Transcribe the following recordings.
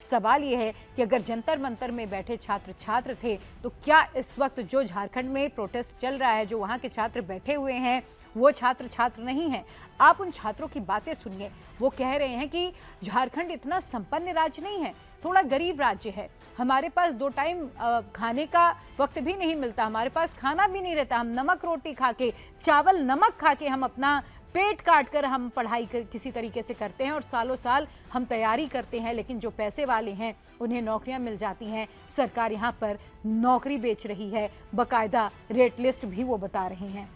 सवाल ये है कि अगर जंतर मंतर में बैठे छात्र छात्र थे तो क्या इस वक्त जो झारखंड में प्रोटेस्ट चल रहा है, जो वहाँ के छात्र बैठे हुए हैं, वो छात्र छात्र नहीं हैं? आप उन छात्रों की बातें सुनिए। वो कह रहे हैं कि झारखंड इतना संपन्न राज्य नहीं है, थोड़ा गरीब राज्य है, हमारे पास 2 टाइम खाने का वक्त भी नहीं मिलता, हमारे पास खाना भी नहीं रहता, हम नमक रोटी खा के, चावल नमक खा के हम अपना पेट काट कर हम पढ़ाई किसी तरीके से करते हैं और सालों साल हम तैयारी करते हैं, लेकिन जो पैसे वाले हैं उन्हें नौकरियां मिल जाती हैं। सरकार यहाँ पर नौकरी बेच रही है, बाकायदा रेट लिस्ट भी वो बता रहे हैं।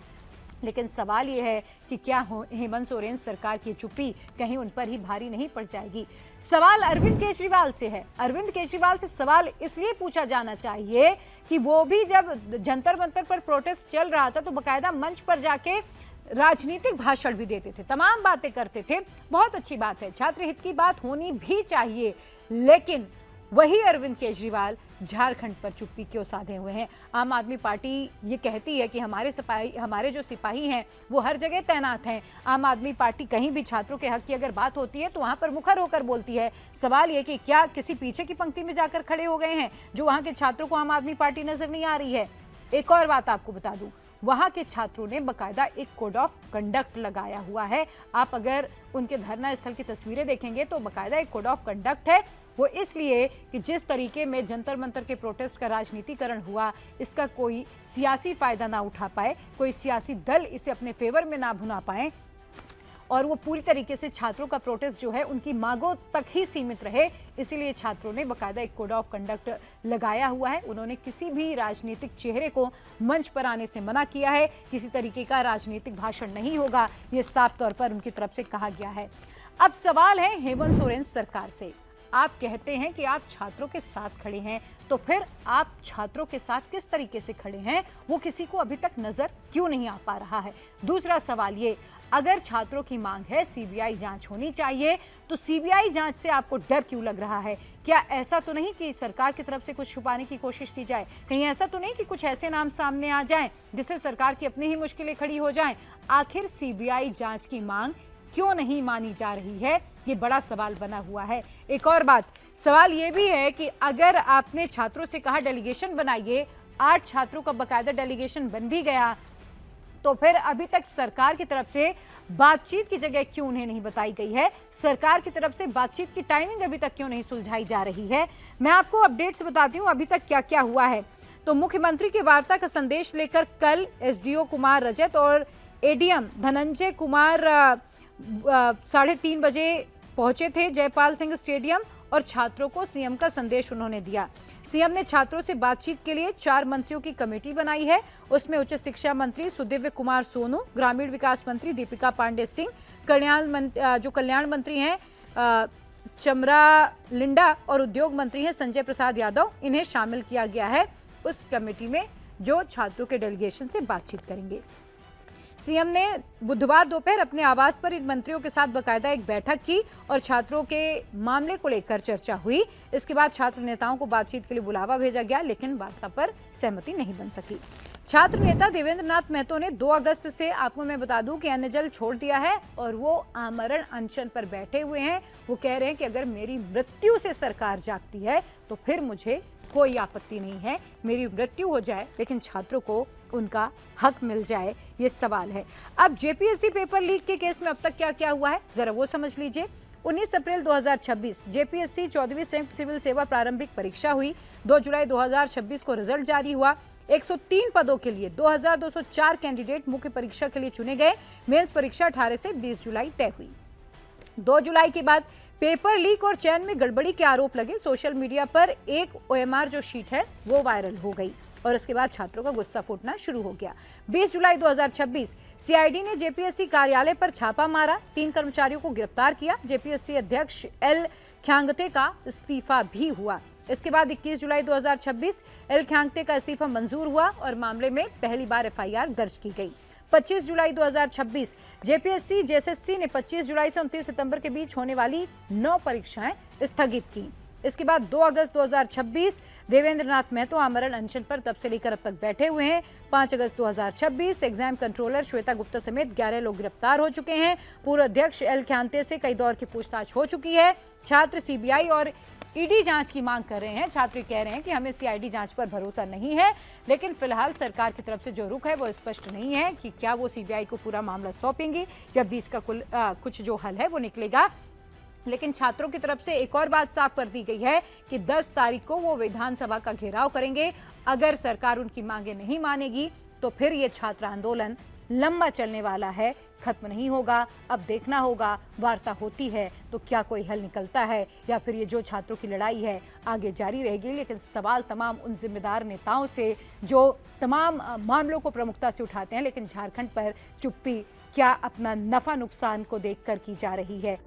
लेकिन सवाल ये है कि क्या हेमंत सोरेन सरकार की चुप्पी कहीं उन पर ही भारी नहीं पड़ जाएगी? सवाल अरविंद केजरीवाल से है। अरविंद केजरीवाल से सवाल इसलिए पूछा जाना चाहिए कि वो भी जब जंतर मंतर पर प्रोटेस्ट चल रहा था तो बाकायदा मंच पर जाके राजनीतिक भाषण भी देते थे, तमाम बातें करते थे। बहुत अच्छी बात है, छात्र हित की बात होनी भी चाहिए, लेकिन वही अरविंद केजरीवाल झारखंड पर चुप्पी क्यों साधे हुए हैं? आम आदमी पार्टी ये कहती है कि हमारे जो सिपाही हैं वो हर जगह तैनात हैं। आम आदमी पार्टी कहीं भी छात्रों के हक की अगर बात होती है तो वहां पर मुखर होकर बोलती है। सवाल ये कि क्या किसी पीछे की पंक्ति में जाकर खड़े हो गए हैं जो वहां के छात्रों को आम आदमी पार्टी नजर नहीं आ रही है? एक और बात आपको बता दूं, वहां के छात्रों ने बकायदा एक कोड ऑफ कंडक्ट लगाया हुआ है। आप अगर उनके धरना स्थल की तस्वीरें देखेंगे तो बकायदा एक कोड ऑफ कंडक्ट है। वो इसलिए कि जिस तरीके में जंतर मंतर के प्रोटेस्ट का राजनीतिकरण हुआ, इसका कोई सियासी फायदा ना उठा पाए, कोई सियासी दल इसे अपने फेवर में ना भुना पाए और वो पूरी तरीके से छात्रों का प्रोटेस्ट जो है उनकी मांगों तक ही सीमित रहे, इसीलिए छात्रों ने बकायदा एक कोड ऑफ कंडक्ट लगाया हुआ है। उन्होंने किसी भी राजनीतिक चेहरे को मंच पर आने से मना किया है। किसी तरीके का राजनीतिक भाषण नहीं होगा, ये साफ तौर पर उनकी तरफ से कहा गया है। अब सवाल है हेमंत सोरेन सरकार से। आप कहते हैं कि आप छात्रों के साथ खड़े हैं, तो फिर आप छात्रों के साथ किस तरीके से खड़े हैं वो किसी को अभी तक नजर क्यों नहीं आ पा रहा है? दूसरा सवाल ये, अगर छात्रों की मांग है सीबीआई जांच होनी चाहिए, तो सीबीआई जांच से आपको डर क्यों लग रहा है? क्या ऐसा तो नहीं कि सरकार की तरफ से कुछ छुपाने की कोशिश की जाए? कहीं ऐसा तो नहीं कि कुछ ऐसे नाम सामने आ जाएं जिससे सरकार की अपनी ही मुश्किलें खड़ी हो जाएं? आखिर सीबीआई जांच की मांग क्यों नहीं मानी जा रही है? ये बड़ा सवाल बना हुआ है। एक और बात, सवाल ये भी है कि अगर आपने छात्रों से कहा डेलीगेशन बनाइए, 8 छात्रों का बकायदा डेलीगेशन बन भी गया, तो फिर अभी तक सरकार की तरफ से बातचीत की जगह क्यों उन्हें नहीं बताई गई है? सरकार की तरफ से बातचीत की टाइमिंग अभी तक क्यों नहीं सुलझाई जा रही है? मैं आपको अपडेट्स बताती हूँ अभी तक क्या क्या हुआ है। तो मुख्यमंत्री की वार्ता का संदेश लेकर कल एसडीओ कुमार रजत और एडीएम धनंजय कुमार 3:30 बजे पहुंचे थे जयपाल सिंह स्टेडियम और छात्रों को सीएम का संदेश उन्होंने दिया। सीएम ने छात्रों से बातचीत के लिए 4 मंत्रियों की कमेटी बनाई है। उसमें उच्च शिक्षा मंत्री सुदिव्य कुमार सोनू, ग्रामीण विकास मंत्री दीपिका पांडे सिंह, कल्याण मंत्री हैं चमरा लिंडा और उद्योग मंत्री हैं संजय प्रसाद यादव, इन्हें शामिल किया गया है उस कमेटी में जो छात्रों के डेलीगेशन से बातचीत करेंगे। सीएम ने बुधवार दोपहर अपने आवास पर इन मंत्रियों के साथ बकायदा एक बैठक की और छात्रों के मामले को लेकर चर्चा हुई। इसके बाद छात्र नेताओं को बातचीत के लिए बुलावा भेजा गया, लेकिन वार्ता पर सहमति नहीं बन सकी। छात्र नेता देवेंद्र नाथ महतो ने 2 अगस्त से, आपको मैं बता दूं कि अन्न जल छोड़ दिया है और वो आमरण अनशन पर बैठे हुए हैं। वो कह रहे हैं कि अगर मेरी मृत्यु से सरकार जागती है तो फिर मुझे कोई आपत्ति नहीं है, मेरी मृत्यु हो जाए लेकिन छात्रों को उनका हक मिल जाए, ये सवाल है। अब जेपीएससी पेपर लीक के केस में अब तक क्या क्या हुआ है जरा वो समझ लीजिए। 19 अप्रैल 2026 जेपीएससी 14वीं संयुक्त सिविल सेवा प्रारंभिक परीक्षा हुई। 2 जुलाई 2026 को रिजल्ट जारी हुआ। 103 पदों के लिए 2204 कैंडिडेट मुख्य परीक्षा के लिए चुने गए। मेंस परीक्षा 18 से 20 जुलाई तय हुई। 2 जुलाई के बाद पेपर लीक और चयन में गड़बड़ी के आरोप लगे। सोशल मीडिया पर एक ओएमआर जो शीट है वो वायरल हो गई और इसके बाद छात्रों का गुस्सा फूटना शुरू हो गया। 20 जुलाई 2026 सीआईडी ने जेपीएससी कार्यालय पर छापा मारा, 3 कर्मचारियों को गिरफ्तार किया। जेपीएससी अध्यक्ष एल ख्यांगते का इस्तीफा भी हुआ। इसके बाद 21 जुलाई 2026 एल ख्यांगते का इस्तीफा मंजूर हुआ और मामले में पहली बार एफआईआर दर्ज की गई। 25 जुलाई 2026 जेपीएससी जेएसएससी ने 25 जुलाई से 29 सितंबर के बीच होने वाली 9 परीक्षाएं स्थगित की। इसके बाद 2 अगस्त 2026 देवेंद्र नाथ महतो आमरण अनशन पर तब से लेकर अब तक बैठे हुए हैं। 5 अगस्त 2026 एग्जाम कंट्रोलर श्वेता गुप्ता समेत 11 लोग गिरफ्तार हो चुके हैं। पूर्व अध्यक्ष एल ख्यांते से कई दौर की पूछताछ हो चुकी है। छात्र सीबीआई और ईडी जांच की मांग कर रहे हैं। छात्र कह रहे हैं कि हमें सीआईडी जांच पर भरोसा नहीं है, लेकिन फिलहाल सरकार की तरफ से जो रुख है वो स्पष्ट नहीं है कि क्या वो सीबीआई को पूरा मामला सौंपेंगी या बीच का कुछ जो हल है वो निकलेगा। लेकिन छात्रों की तरफ से एक और बात साफ कर दी गई है कि 10 तारीख को वो विधानसभा का घेराव करेंगे। अगर सरकार उनकी मांगे नहीं मानेगी तो फिर ये छात्र आंदोलन लंबा चलने वाला है, खत्म नहीं होगा। अब देखना होगा, वार्ता होती है तो क्या कोई हल निकलता है या फिर ये जो छात्रों की लड़ाई है आगे जारी रहेगी। लेकिन सवाल तमाम उन जिम्मेदार नेताओं से जो तमाम मामलों को प्रमुखता से उठाते हैं, लेकिन झारखंड पर चुप्पी क्या अपना नफा नुकसान को देखकर की जा रही है।